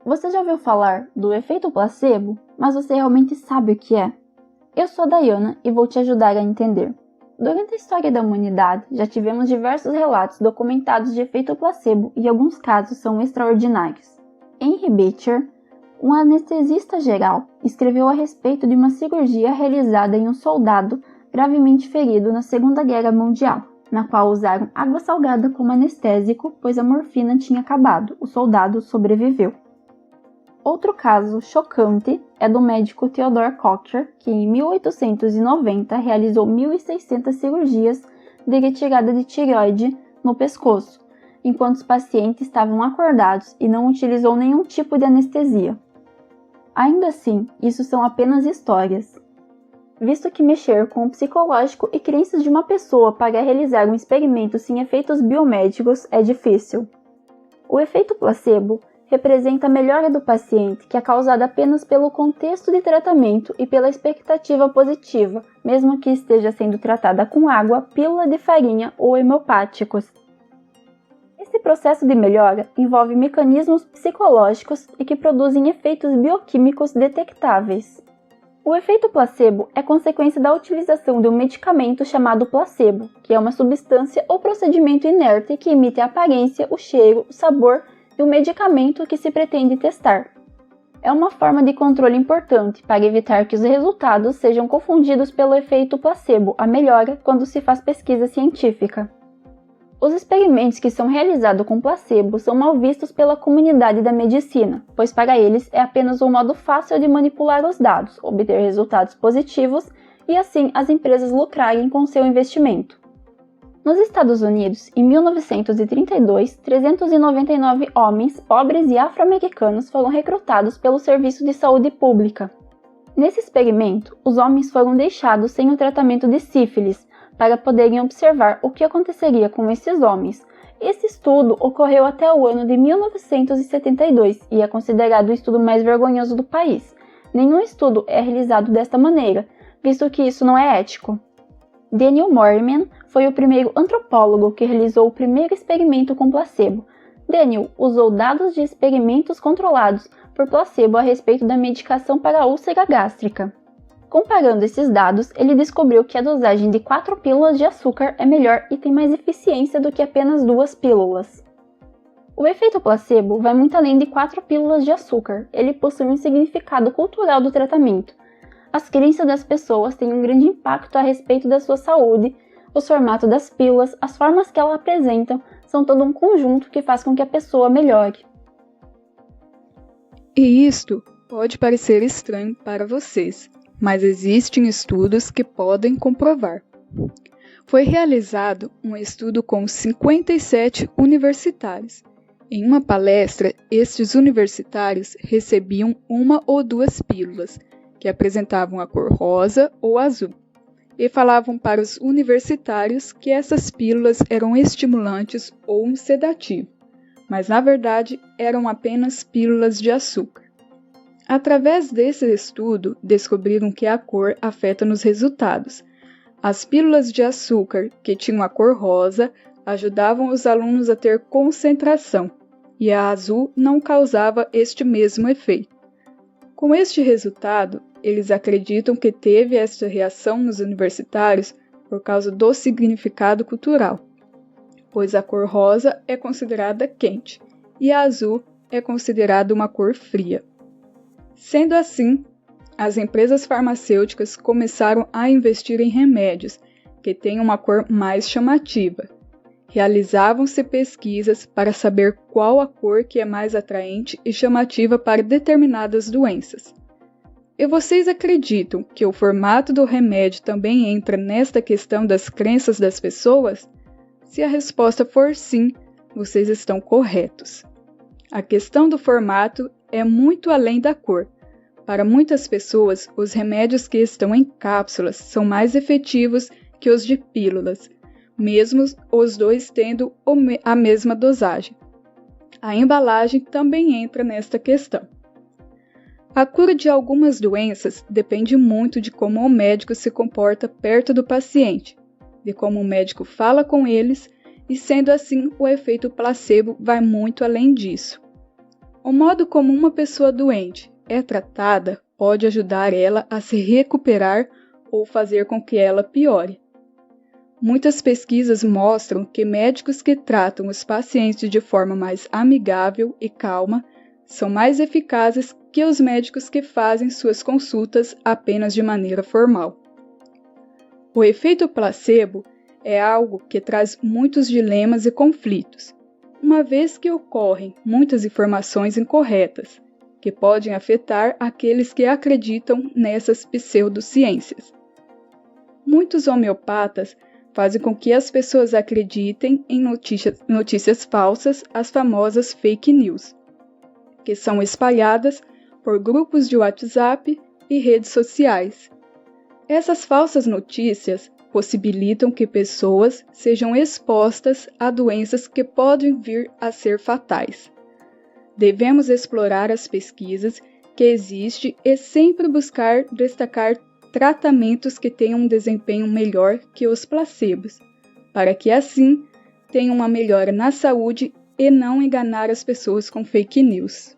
Você já ouviu falar do efeito placebo? Mas você realmente sabe o que é? Eu sou a Dayana e vou te ajudar a entender. Durante a história da humanidade, já tivemos diversos relatos documentados de efeito placebo e alguns casos são extraordinários. Henry Beecher, um anestesista geral, escreveu a respeito de uma cirurgia realizada em um soldado gravemente ferido na Segunda Guerra Mundial, na qual usaram água salgada como anestésico, pois a morfina tinha acabado. O soldado sobreviveu. Outro caso chocante é do médico Theodore Cocker, que em 1890 realizou 1.600 cirurgias de retirada de tireoide no pescoço, enquanto os pacientes estavam acordados e não utilizou nenhum tipo de anestesia. Ainda assim, isso são apenas histórias, visto que mexer com o psicológico e crenças de uma pessoa para realizar um experimento sem efeitos biomédicos é difícil. O efeito placebo representa a melhora do paciente que é causada apenas pelo contexto de tratamento e pela expectativa positiva, mesmo que esteja sendo tratada com água, pílula de farinha ou homeopáticos. Esse processo de melhora envolve mecanismos psicológicos e que produzem efeitos bioquímicos detectáveis. O efeito placebo é consequência da utilização de um medicamento chamado placebo, que é uma substância ou procedimento inerte que imita a aparência, o cheiro, o sabor e o medicamento que se pretende testar. É uma forma de controle importante para evitar que os resultados sejam confundidos pelo efeito placebo, a melhora, quando se faz pesquisa científica. Os experimentos que são realizados com placebo são mal vistos pela comunidade da medicina, pois para eles é apenas um modo fácil de manipular os dados, obter resultados positivos e assim as empresas lucrarem com seu investimento. Nos Estados Unidos, em 1932, 399 homens pobres e afro-americanos foram recrutados pelo Serviço de Saúde Pública. Nesse experimento, os homens foram deixados sem o tratamento de sífilis, para poderem observar o que aconteceria com esses homens. Esse estudo ocorreu até o ano de 1972 e é considerado o estudo mais vergonhoso do país. Nenhum estudo é realizado desta maneira, visto que isso não é ético. Daniel Moorman foi o primeiro antropólogo que realizou o primeiro experimento com placebo. Daniel usou dados de experimentos controlados por placebo a respeito da medicação para a úlcera gástrica. Comparando esses dados, ele descobriu que a dosagem de 4 pílulas de açúcar é melhor e tem mais eficiência do que apenas 2 pílulas. O efeito placebo vai muito além de 4 pílulas de açúcar, ele possui um significado cultural do tratamento. As crenças das pessoas têm um grande impacto a respeito da sua saúde, o formato das pílulas, as formas que elas apresentam, são todo um conjunto que faz com que a pessoa melhore. E isto pode parecer estranho para vocês, mas existem estudos que podem comprovar. Foi realizado um estudo com 57 universitários. Em uma palestra, estes universitários recebiam 1 ou 2 pílulas, que apresentavam a cor rosa ou azul, e falavam para os universitários que essas pílulas eram estimulantes ou um sedativo, mas na verdade eram apenas pílulas de açúcar. Através desse estudo, descobriram que a cor afeta nos resultados. As pílulas de açúcar, que tinham a cor rosa, ajudavam os alunos a ter concentração, e a azul não causava este mesmo efeito. Com este resultado, eles acreditam que teve esta reação nos universitários por causa do significado cultural, pois a cor rosa é considerada quente e a azul é considerada uma cor fria. Sendo assim, as empresas farmacêuticas começaram a investir em remédios que têm uma cor mais chamativa. Realizavam-se pesquisas para saber qual a cor que é mais atraente e chamativa para determinadas doenças. E vocês acreditam que o formato do remédio também entra nesta questão das crenças das pessoas? Se a resposta for sim, vocês estão corretos. A questão do formato é muito além da cor. Para muitas pessoas, os remédios que estão em cápsulas são mais efetivos que os de pílulas, mesmo os dois tendo a mesma dosagem. A embalagem também entra nesta questão. A cura de algumas doenças depende muito de como o médico se comporta perto do paciente, de como o médico fala com eles, e sendo assim, o efeito placebo vai muito além disso. O modo como uma pessoa doente é tratada pode ajudar ela a se recuperar ou fazer com que ela piore. Muitas pesquisas mostram que médicos que tratam os pacientes de forma mais amigável e calma são mais eficazes que os médicos que fazem suas consultas apenas de maneira formal. O efeito placebo é algo que traz muitos dilemas e conflitos, uma vez que ocorrem muitas informações incorretas, que podem afetar aqueles que acreditam nessas pseudociências. Muitos homeopatas fazem com que as pessoas acreditem em notícias falsas, as famosas fake news, que são espalhadas por grupos de WhatsApp e redes sociais. Essas falsas notícias possibilitam que pessoas sejam expostas a doenças que podem vir a ser fatais. Devemos explorar as pesquisas que existem e sempre buscar destacar tratamentos que tenham um desempenho melhor que os placebos, para que assim tenham uma melhora na saúde e não enganar as pessoas com fake news.